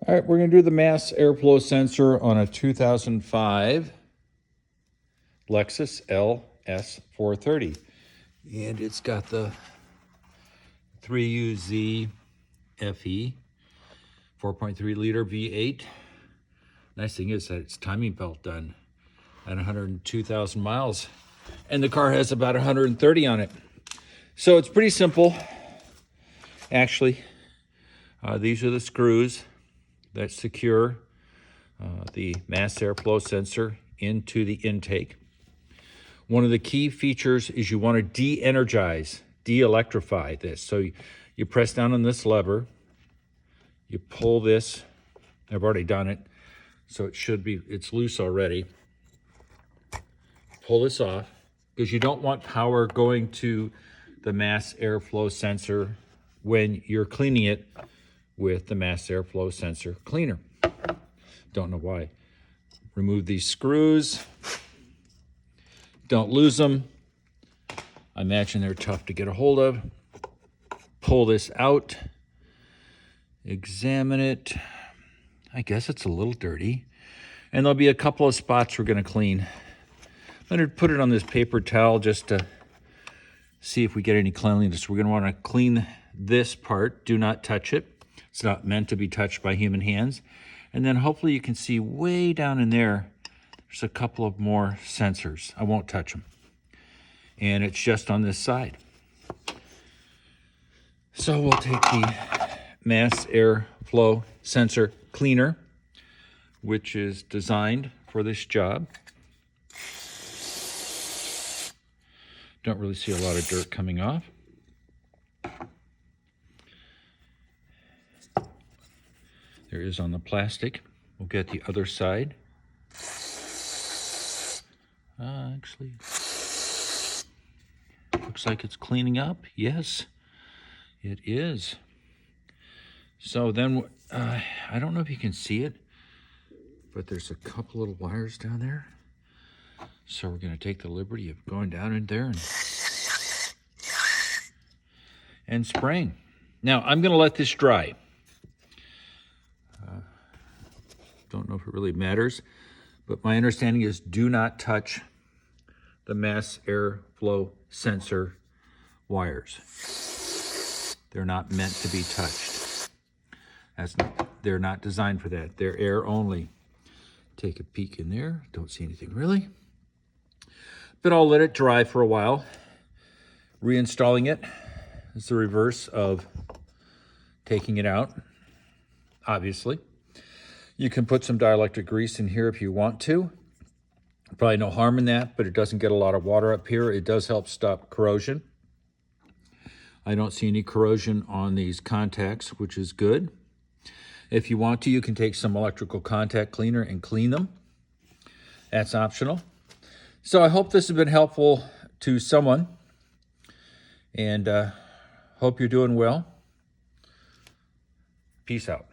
All right, we're going to do the mass airflow sensor on a 2005 Lexus LS430. And it's got the 3UZ FE 4.3 liter V8. Nice thing is that it's timing belt done at 102,000 miles. And the car has about 130 on it. So it's pretty simple. Actually, these are the screws that secure the mass airflow sensor into the intake. One of the key features is you want to de-energize, de-electrify this. So you press down on this lever, you pull this, I've already done it, so it's loose already. Pull this off, because you don't want power going to the mass airflow sensor when you're cleaning it with the mass airflow sensor cleaner. Don't know why. Remove these screws. Don't lose them. I imagine they're tough to get a hold of. Pull this out. Examine it. I guess it's a little dirty. And there'll be a couple of spots we're going to clean. I'm going to put it on this paper towel just to see if we get any cleanliness. We're going to want to clean this part. Do not touch it. It's not meant to be touched by human hands. And then hopefully you can see way down in there, there's a couple of more sensors. I won't touch them. And it's just on this side. So we'll take the mass airflow sensor cleaner, which is designed for this job. Don't really see a lot of dirt coming off. There is on the plastic. We'll get the other side. Actually, looks like it's cleaning up. Yes, it is. So then, I don't know if you can see it, but there's a couple little wires down there. So we're going to take the liberty of going down in there and spraying. Now, I'm going to let this dry. Don't know if it really matters, but my understanding is do not touch the mass airflow sensor wires. They're not meant to be touched. They're not designed for that. They're air only. Take a peek in there. Don't see anything really. But I'll let it dry for a while. Reinstalling it is the reverse of taking it out, obviously. You can put some dielectric grease in here if you want to. Probably no harm in that, but it doesn't get a lot of water up here. It does help stop corrosion. I don't see any corrosion on these contacts, which is good. If you want to, you can take some electrical contact cleaner and clean them. That's optional. So I hope this has been helpful to someone, and hope you're doing well. Peace out.